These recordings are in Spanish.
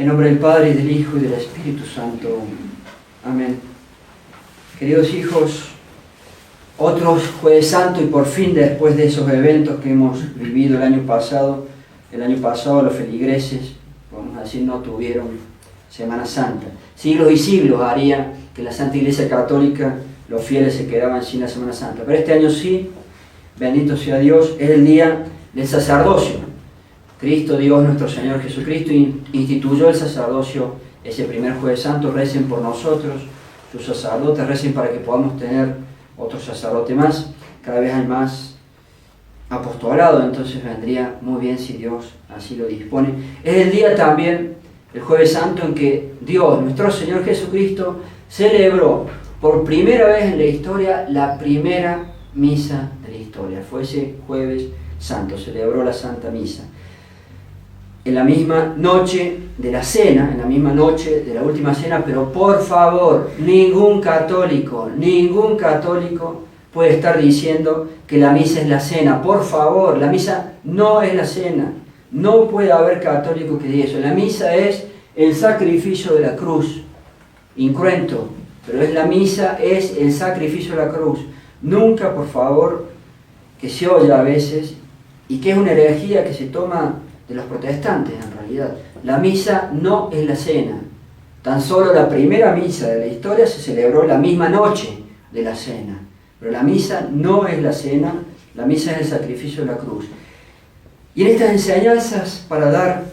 En nombre del Padre, y del Hijo, y del Espíritu Santo. Amén. Queridos hijos, otro Jueves Santo y por fin después de esos eventos que hemos vivido el año pasado los feligreses, vamos a decir, no tuvieron Semana Santa. Siglos y siglos haría que la Santa Iglesia Católica, los fieles se quedaban sin la Semana Santa. Pero este año sí, bendito sea Dios, es el día del sacerdocio. Cristo, Dios nuestro Señor Jesucristo, instituyó el sacerdocio ese primer Jueves Santo. Recen por nosotros, sus sacerdotes, recen para que podamos tener otro sacerdote más. Cada vez hay más apostolado, entonces vendría muy bien si Dios así lo dispone. Es el día también, el Jueves Santo, en que Dios, nuestro Señor Jesucristo, celebró por primera vez en la historia la primera misa de la historia. Fue ese Jueves Santo, celebró la Santa Misa. En la misma noche de la cena, en la misma noche de la última cena, pero por favor, ningún católico puede estar diciendo que la misa es la cena. Por favor, la misa no es la cena. No puede haber católico que diga eso. La misa es el sacrificio de la cruz. Incruento, pero la misa es el sacrificio de la cruz. Nunca, por favor, que se oye a veces, y que es una herejía que se toma de los protestantes en realidad. La misa no es la cena. Tan solo la primera misa de la historia se celebró la misma noche de la cena. Pero la misa no es la cena, la misa es el sacrificio de la cruz. Y en estas enseñanzas para dar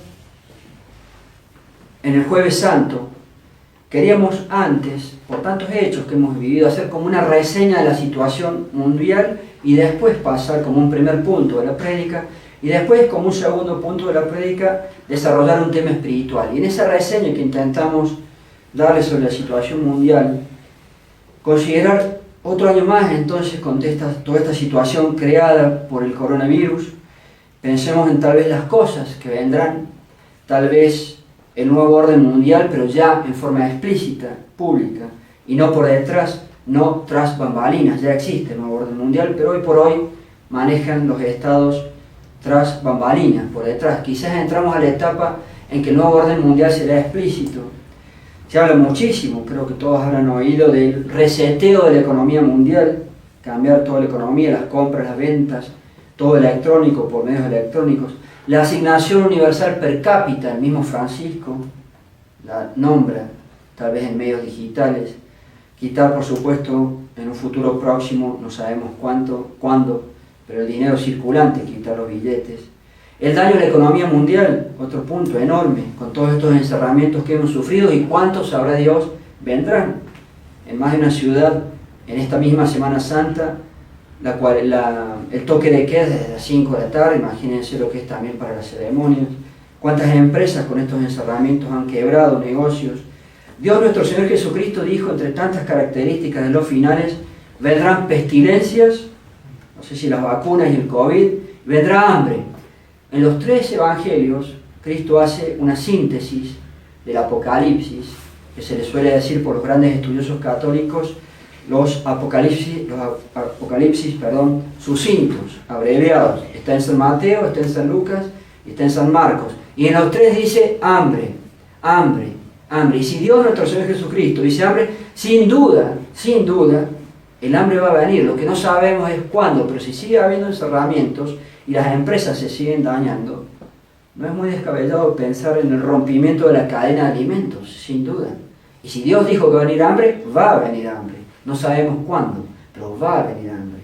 en el Jueves Santo, queríamos antes, por tantos hechos que hemos vivido, hacer como una reseña de la situación mundial y después pasar como un primer punto de la prédica y después como un segundo punto de la prédica desarrollar un tema espiritual. Y en esa reseña que intentamos darle sobre la situación mundial, considerar otro año más entonces con toda esta situación creada por el coronavirus. Pensemos en tal vez las cosas que vendrán, tal vez el nuevo orden mundial, pero ya en forma explícita, pública, y no por detrás, no tras bambalinas. Ya existe el nuevo orden mundial, pero hoy por hoy manejan los estados tras bambalinas, por detrás. Quizás entramos a la etapa en que el nuevo orden mundial será explícito. Se habla muchísimo, creo que todos habrán oído, del reseteo de la economía mundial, cambiar toda la economía, las compras, las ventas, todo electrónico, por medios electrónicos. La asignación universal per cápita, el mismo Francisco la nombra, tal vez en medios digitales. Quitar, por supuesto, en un futuro próximo, no sabemos cuándo, pero el dinero circulante, quitar los billetes. El daño a la economía mundial, otro punto enorme, con todos estos encerramientos que hemos sufrido y cuántos, sabrá Dios, vendrán. En más de una ciudad, en esta misma Semana Santa, el toque de queda desde las 5 de la tarde, imagínense lo que es también para las ceremonias. Cuántas empresas con estos encerramientos han quebrado negocios. Dios nuestro Señor Jesucristo dijo, entre tantas características de los finales, vendrán pestilencias, no sé si las vacunas y el COVID, vendrá hambre. En los 3 evangelios, Cristo hace una síntesis del Apocalipsis, que se le suele decir por los grandes estudiosos católicos, los apocalipsis sucintos, abreviados. Está en San Mateo, está en San Lucas y está en San Marcos. Y en los 3 dice hambre, hambre, hambre. Y si Dios nuestro Señor Jesucristo dice hambre, sin duda, el hambre va a venir. Lo que no sabemos es cuándo, pero si sigue habiendo encerramientos y las empresas se siguen dañando, no es muy descabellado pensar en el rompimiento de la cadena de alimentos, sin duda. Y si Dios dijo que va a venir hambre, va a venir hambre. No sabemos cuándo, pero va a venir hambre.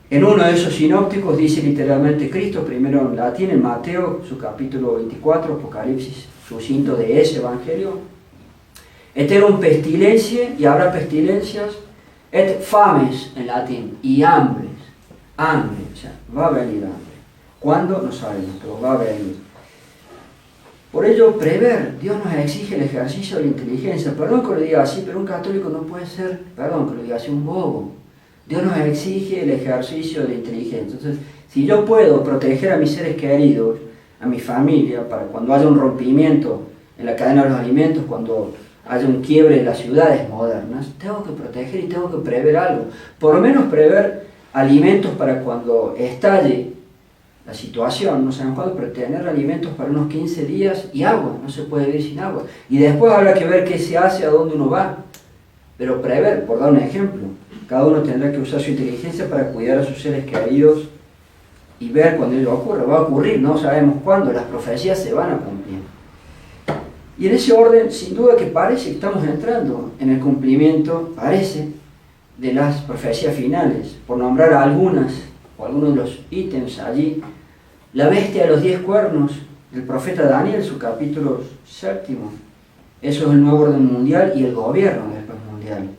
En uno de esos sinópticos dice literalmente Cristo, primero en latín, en Mateo, su capítulo 24, Apocalipsis sucinto de ese evangelio, eterum pestilentiae, y habrá pestilencias, et fames en latín, y hambre, o sea, va a venir hambre. ¿Cuándo? No sabemos, pero va a venir. Por ello, prever, Dios nos exige el ejercicio de la inteligencia. Perdón que lo diga así, pero un católico no puede ser, perdón que lo diga así, un bobo. Dios nos exige el ejercicio de la inteligencia. Entonces, si yo puedo proteger a mis seres queridos, a mi familia, para cuando haya un rompimiento en la cadena de los alimentos, cuando haya un quiebre de las ciudades modernas, tengo que proteger y tengo que prever algo. Por lo menos prever alimentos para cuando estalle la situación, no sabemos cuándo, pero tener alimentos para unos 15 días y agua, no se puede vivir sin agua. Y después habrá que ver qué se hace, a dónde uno va. Pero prever, por dar un ejemplo, cada uno tendrá que usar su inteligencia para cuidar a sus seres queridos y ver cuando ello ocurra. Va a ocurrir, no sabemos cuándo, las profecías se van a cumplir. Y en ese orden, sin duda que parece que estamos entrando en el cumplimiento, parece, de las profecías finales. Por nombrar algunas, o algunos de los ítems allí, la bestia de los 10 cuernos del profeta Daniel, su capítulo 7. Eso es el nuevo orden mundial y el gobierno después mundial.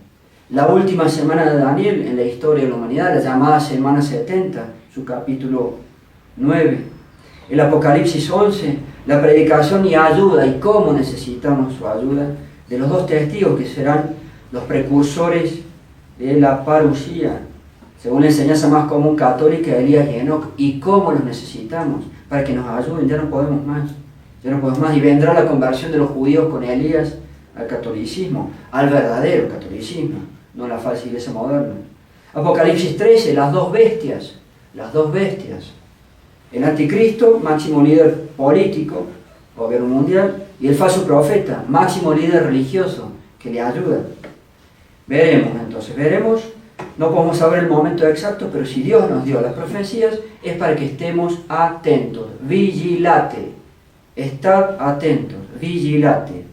La última semana de Daniel en la historia de la humanidad, la llamada semana 70, su capítulo 9. El Apocalipsis 11, la predicación y ayuda, y cómo necesitamos su ayuda, de los 2 testigos que serán los precursores de la parusía, según la enseñanza más común católica de Elías y Enoc, y cómo los necesitamos para que nos ayuden. Ya no podemos más, y vendrá la conversión de los judíos con Elías al catolicismo, al verdadero catolicismo, no la falsa iglesia moderna. Apocalipsis 13, las dos bestias, el anticristo, máximo líder político, gobierno mundial, y el falso profeta, máximo líder religioso, que le ayuda. Veremos. No podemos saber el momento exacto, pero si Dios nos dio las profecías, es para que estemos atentos. Vigilate. Estad atentos. Vigilate.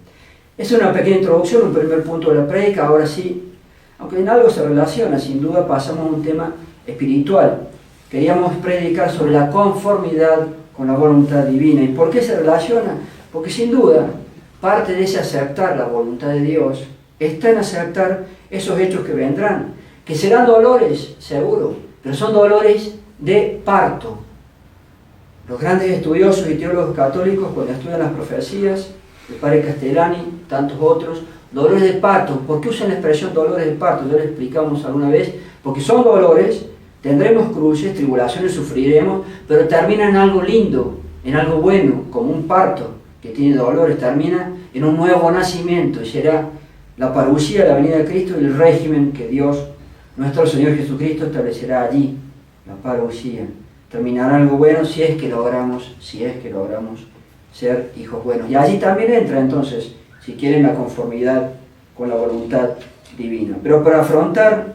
Es una pequeña introducción, un primer punto de la prédica. Ahora sí, aunque en algo se relaciona, sin duda pasamos a un tema espiritual. Queríamos predicar sobre la conformidad con la voluntad divina. ¿Y por qué se relaciona? Porque sin duda, parte de ese aceptar la voluntad de Dios está en aceptar esos hechos que vendrán, que serán dolores, seguro, pero son dolores de parto. Los grandes estudiosos y teólogos católicos, cuando estudian las profecías, el padre Castellani, tantos otros, dolores de parto. ¿Por qué usan la expresión dolores de parto? Ya lo explicamos alguna vez, porque son dolores, tendremos cruces, tribulaciones, sufriremos, pero termina en algo lindo, en algo bueno, como un parto que tiene dolores, termina en un nuevo nacimiento, y será la parusía, la venida de Cristo y el régimen que Dios, nuestro Señor Jesucristo, establecerá allí, la parusía. Terminará algo bueno si es que logramos ser hijos buenos. Y allí también entra entonces, si quieren, la conformidad con la voluntad divina. Pero para afrontar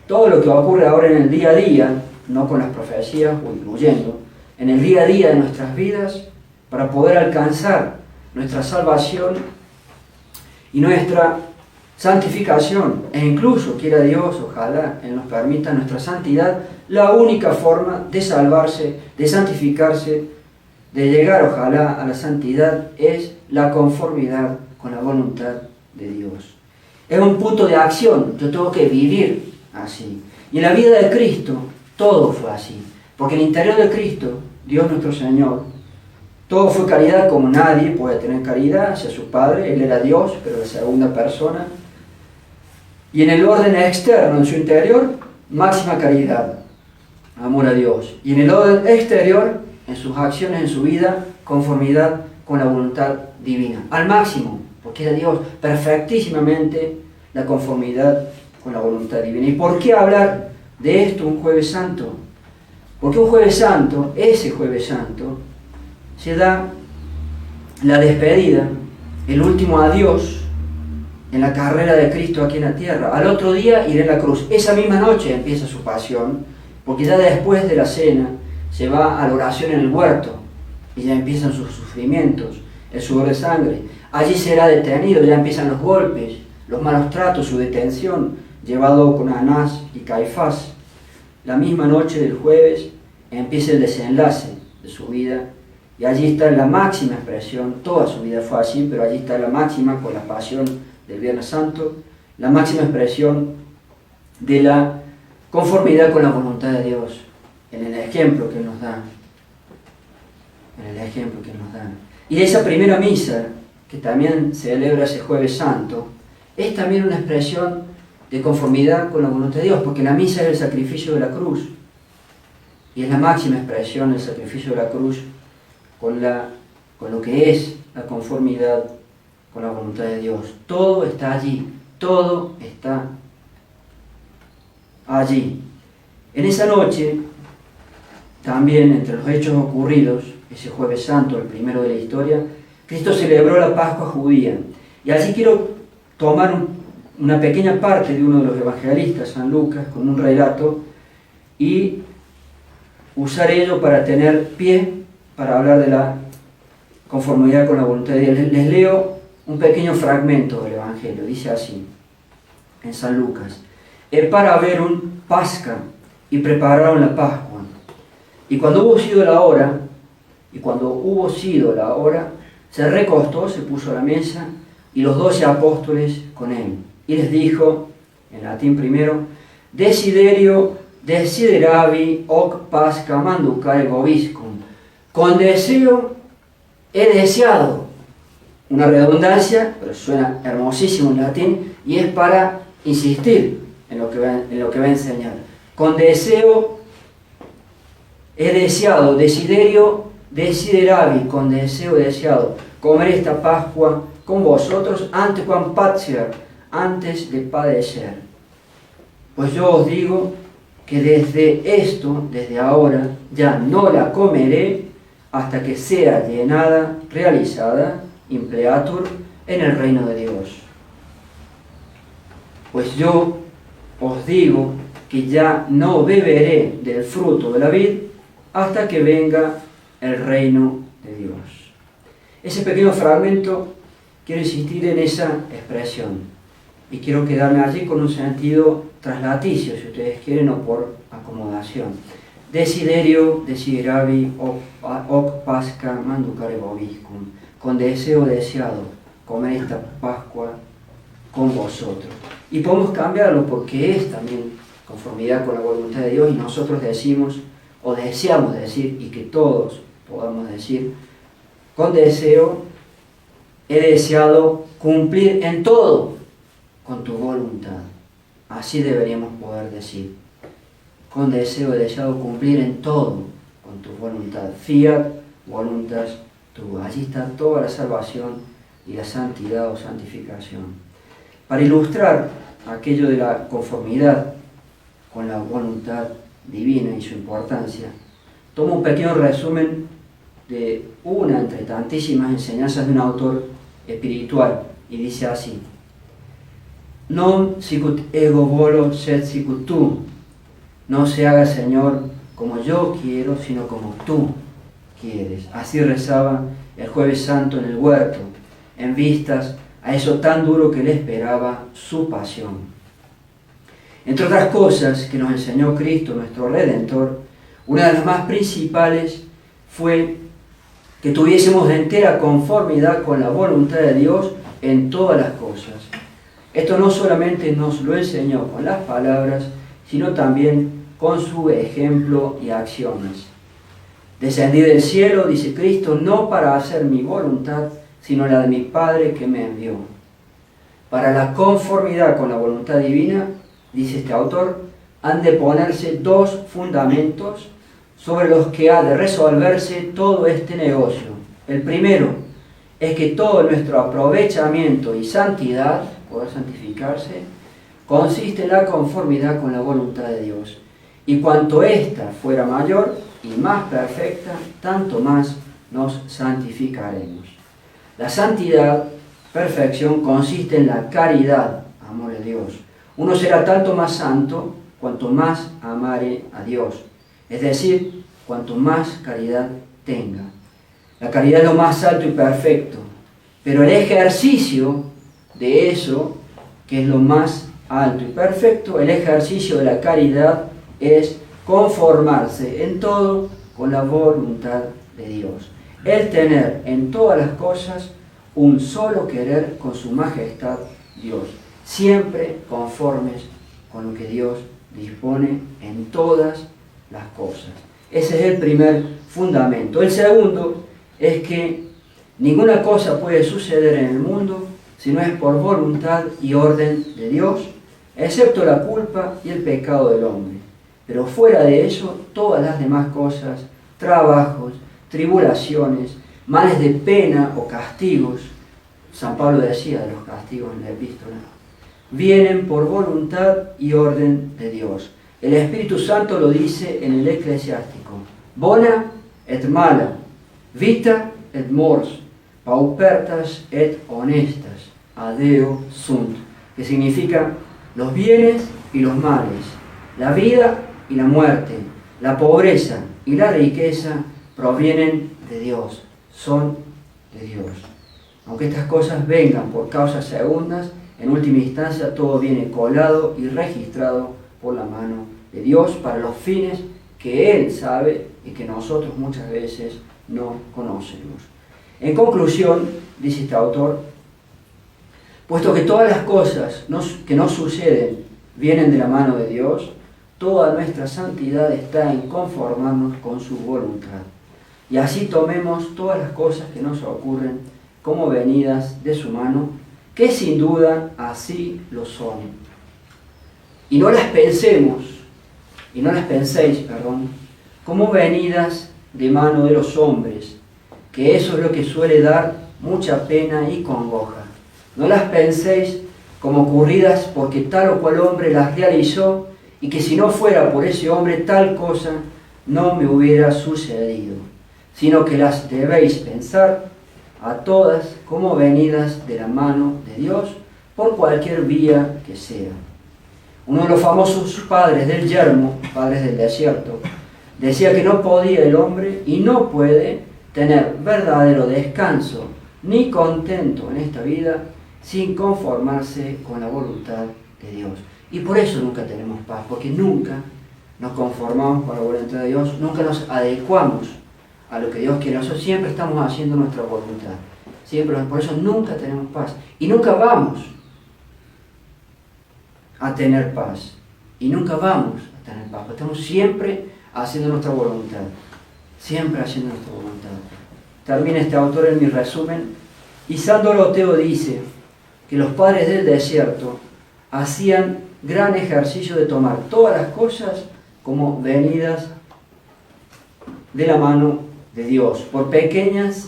todo lo que ocurre ahora en el día a día, no con las profecías o incluyendo, en el día a día de nuestras vidas, para poder alcanzar nuestra salvación y nuestra santificación, e incluso, quiera Dios, ojalá Él nos permita nuestra santidad, la única forma de salvarse, de santificarse, de llegar, ojalá, a la santidad, es la conformidad con la voluntad de Dios. Es un punto de acción, yo tengo que vivir así. Y en la vida de Cristo, todo fue así. Porque en el interior de Cristo, Dios nuestro Señor, todo fue caridad, como nadie puede tener caridad hacia su Padre. Él era Dios, pero de segunda persona. Y en el orden externo, en su interior, máxima caridad, amor a Dios. Y en el orden exterior, en sus acciones, en su vida, conformidad con la voluntad divina. Al máximo, porque era Dios, perfectísimamente la conformidad con la voluntad divina. ¿Y por qué hablar de esto un Jueves Santo? Porque un Jueves Santo, ese Jueves Santo, se da la despedida, el último adiós en la carrera de Cristo aquí en la tierra. Al otro día irá en la cruz. Esa misma noche empieza su pasión, porque ya después de la cena se va a la oración en el huerto y ya empiezan sus sufrimientos, el sudor de sangre. Allí será detenido, ya empiezan los golpes, los malos tratos, su detención, llevado con Anás y Caifás. La misma noche del jueves empieza el desenlace de su vida, y allí está la máxima expresión. Toda su vida fue así, pero allí está la máxima con la pasión del Viernes Santo, la máxima expresión de la conformidad con la voluntad de Dios, en el ejemplo que nos da. Y esa primera misa, que también se celebra ese Jueves Santo, es también una expresión de conformidad con la voluntad de Dios, porque la misa es el sacrificio de la cruz, y es la máxima expresión del sacrificio de la cruz con lo que es la conformidad con la voluntad de Dios. Todo está allí, todo está allí. En esa noche también entre los hechos ocurridos, ese Jueves Santo, el primero de la historia, Cristo celebró la Pascua judía. Y así quiero tomar una pequeña parte de uno de los evangelistas, San Lucas, con un relato, y usar ello para tener pie para hablar de la conformidad con la voluntad de Dios. Les leo un pequeño fragmento del Evangelio. Dice así, en San Lucas: para ver un Pascua, y prepararon la Pascua. Y cuando hubo sido la hora, se recostó, se puso a la mesa, y los 12 apóstoles con él. Y les dijo, en latín primero: Desiderio desideravi hoc Pascha manducare vobiscum. Con deseo he deseado. Una redundancia, pero suena hermosísimo en latín, y es para insistir en lo que va a enseñar. Con deseo he deseado, desiderio desideravi, con deseo deseado, comer esta Pascua con vosotros antequam patier, antes de padecer. Pues yo os digo que desde ahora, ya no la comeré hasta que sea llenada, realizada, impleatur, en el reino de Dios. Pues yo os digo que ya no beberé del fruto de la vid hasta que venga el reino de Dios. Ese pequeño fragmento, quiero insistir en esa expresión y quiero quedarme allí con un sentido traslaticio, si ustedes quieren, o por acomodación. Desiderio desideravi hoc Pascha manducare vobiscum. Con deseo deseado, comer esta Pascua con vosotros. Y podemos cambiarlo porque es también conformidad con la voluntad de Dios, y nosotros decimos, o deseamos decir, y que todos podamos decir, con deseo he deseado cumplir en todo con tu voluntad. Así deberíamos poder decir. Con deseo he deseado cumplir en todo con tu voluntad. Fiat voluntas tua. Allí está toda la salvación y la santidad o santificación. Para ilustrar aquello de la conformidad con la voluntad divina y su importancia, tomo un pequeño resumen de una entre tantísimas enseñanzas de un autor espiritual, y dice así: Non sicut ego volo, sed sicut tu. No se haga, Señor, como yo quiero, sino como tú quieres. Así rezaba el Jueves Santo en el huerto, en vistas a eso tan duro que le esperaba, su pasión. Entre otras cosas que nos enseñó Cristo, nuestro Redentor, una de las más principales fue que tuviésemos entera conformidad con la voluntad de Dios en todas las cosas. Esto no solamente nos lo enseñó con las palabras, sino también con su ejemplo y acciones. Descendí del cielo, dice Cristo, no para hacer mi voluntad, sino la de mi Padre que me envió. Para la conformidad con la voluntad divina, dice este autor, han de ponerse dos fundamentos sobre los que ha de resolverse todo este negocio. El primero es que todo nuestro aprovechamiento y santidad, poder santificarse, consiste en la conformidad con la voluntad de Dios. Y cuanto ésta fuera mayor y más perfecta, tanto más nos santificaremos. La santidad, perfección, consiste en la caridad, amor a Dios. Uno será tanto más santo cuanto más amare a Dios, es decir, cuanto más caridad tenga. La caridad es lo más alto y perfecto, pero el ejercicio de eso, que es lo más alto y perfecto, el ejercicio de la caridad es conformarse en todo con la voluntad de Dios. El tener en todas las cosas un solo querer con su majestad Dios, siempre conformes con lo que Dios dispone en todas las cosas. Ese es el primer fundamento. El segundo es que ninguna cosa puede suceder en el mundo si no es por voluntad y orden de Dios, excepto la culpa y el pecado del hombre. Pero fuera de eso, todas las demás cosas, trabajos, tribulaciones, males de pena o castigos, San Pablo decía de los castigos en la epístola, vienen por voluntad y orden de Dios. El Espíritu Santo lo dice en el Eclesiástico: bona et mala, vita et mors, paupertas et honestas, adeo sunt, que significa los bienes y los males, la vida y la muerte, la pobreza y la riqueza provienen de Dios, son de Dios. Aunque estas cosas vengan por causas segundas, en última instancia todo viene colado y registrado por la mano de Dios para los fines que Él sabe y que nosotros muchas veces no conocemos. En conclusión, dice este autor, puesto que todas las cosas que nos suceden vienen de la mano de Dios, toda nuestra santidad está en conformarnos con su voluntad. Y así tomemos todas las cosas que nos ocurren como venidas de su mano, que sin duda así lo son. Y no las penséis, como venidas de mano de los hombres, que eso es lo que suele dar mucha pena y congoja. No las penséis como ocurridas porque tal o cual hombre las realizó y que si no fuera por ese hombre tal cosa no me hubiera sucedido, sino que las debéis pensar a todas como venidas de la mano de Dios por cualquier vía que sea. Uno de los famosos padres del yermo, padres del desierto, decía que no podía el hombre y no puede tener verdadero descanso ni contento en esta vida sin conformarse con la voluntad de Dios. Y por eso nunca tenemos paz, porque nunca nos conformamos con la voluntad de Dios, nunca nos adecuamos a lo que Dios quiere. Nosotros siempre estamos haciendo nuestra voluntad. Siempre, por eso nunca tenemos paz. Y nunca vamos a tener paz. Y nunca vamos a tener paz. Estamos siempre haciendo nuestra voluntad. Siempre haciendo nuestra voluntad. Termina este autor en mi resumen. Y San Doroteo dice que los padres del desierto hacían gran ejercicio de tomar todas las cosas como venidas de la mano de Dios, por pequeñas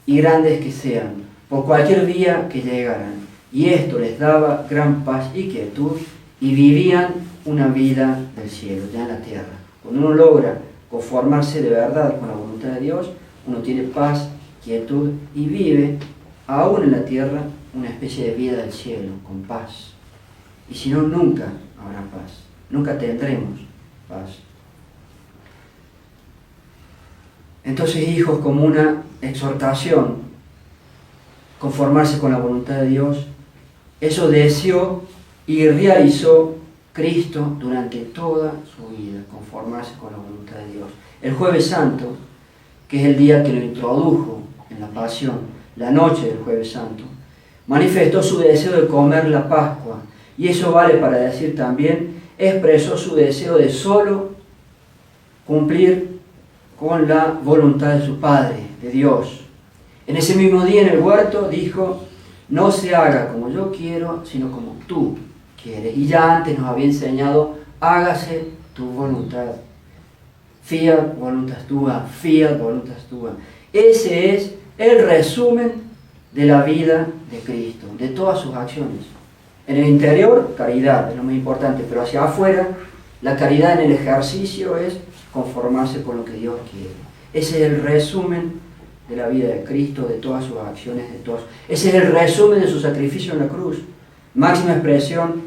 y grandes que sean, por cualquier vía que llegaran. Y esto les daba gran paz y quietud y vivían una vida del cielo, ya en la tierra. Cuando uno logra conformarse de verdad con la voluntad de Dios, uno tiene paz, quietud y vive, aún en la tierra, una especie de vida del cielo, con paz. Y si no, nunca habrá paz, nunca tendremos paz. Entonces, hijos, como una exhortación, conformarse con la voluntad de Dios, eso deseó y realizó Cristo durante toda su vida, conformarse con la voluntad de Dios. El Jueves Santo, que es el día que lo introdujo en la pasión, la noche del Jueves Santo, manifestó su deseo de comer la Pascua, y eso vale para decir también, expresó su deseo de solo cumplir con la voluntad de su Padre, de Dios. En ese mismo día en el huerto dijo, no se haga como yo quiero, sino como tú quieres. Y ya antes nos había enseñado, hágase tu voluntad. Fiat voluntas tua, fiat voluntas tua. Ese es el resumen de la vida de Cristo, de todas sus acciones. En el interior, caridad, es lo más importante, pero hacia afuera, la caridad en el ejercicio es conformarse con lo que Dios quiere. Ese es el resumen de la vida de Cristo, de todas sus acciones, de todos. Ese es el resumen de su sacrificio en la cruz, máxima expresión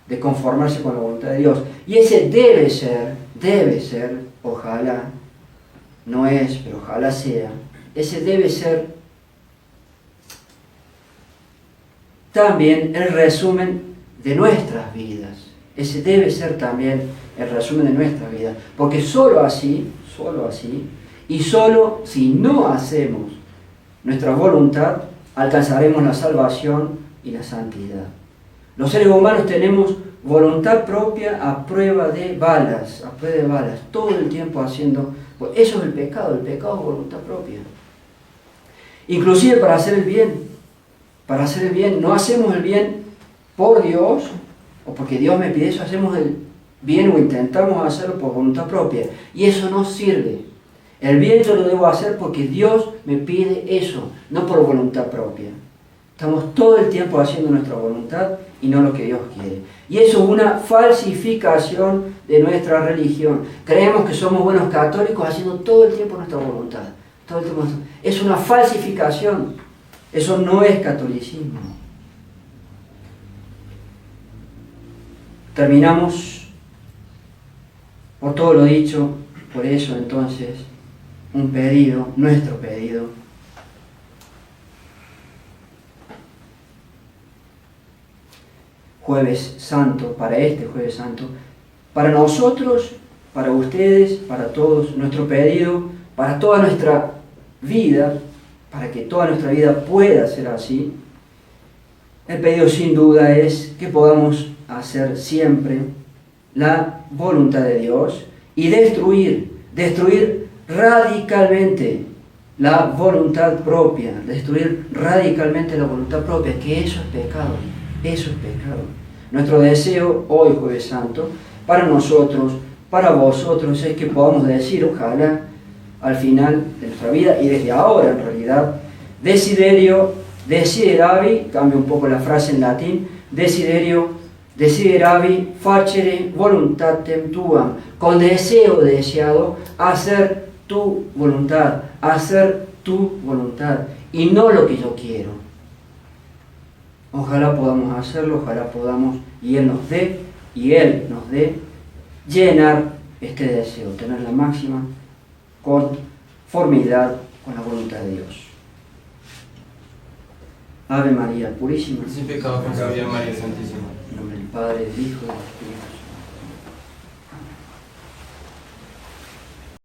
de conformarse con la voluntad de Dios. Y ese debe ser, ojalá, no es, pero ojalá sea, ese debe ser también el resumen de nuestras vidas. Ese debe ser también el resumen de nuestras vidas. Porque solo así, y solo si no hacemos nuestra voluntad, alcanzaremos la salvación y la santidad. Los seres humanos tenemos voluntad propia a prueba de balas, todo el tiempo haciendo. Pues eso es el pecado es voluntad propia. Inclusive para hacer el bien, no hacemos el bien por Dios, o porque Dios me pide eso, hacemos el bien o intentamos hacerlo por voluntad propia. Y eso no sirve. El bien yo lo debo hacer porque Dios me pide eso, no por voluntad propia. Estamos todo el tiempo haciendo nuestra voluntad y no lo que Dios quiere. Y eso es una falsificación de nuestra religión. Creemos que somos buenos católicos haciendo todo el tiempo nuestra voluntad. Todo el tiempo. Es una falsificación. Eso no es catolicismo. Terminamos por todo lo dicho. Por eso entonces, un pedido, nuestro pedido. Jueves Santo, para este Jueves Santo, para nosotros, para ustedes, para todos, nuestro pedido, para toda nuestra vida, para que toda nuestra vida pueda ser así. El pedido sin duda es que podamos hacer siempre la voluntad de Dios y destruir radicalmente la voluntad propia, destruir radicalmente la voluntad propia, que eso es pecado, eso es pecado. Nuestro deseo hoy, Jueves Santo, para nosotros, para vosotros, es que podamos decir, ojalá, al final de nuestra vida, y desde ahora en realidad, desideravi, cambio un poco la frase en latín, desideravi facere voluntatem tuam, con deseo deseado, hacer tu voluntad, y no lo que yo quiero. Ojalá podamos hacerlo, ojalá podamos, y Él nos dé, llenar este deseo, tener la máxima conformidad con la voluntad de Dios. Ave María Purísima. Sin pecado concebida María Santísima. En nombre del Padre, del Hijo y del Espíritu Santo.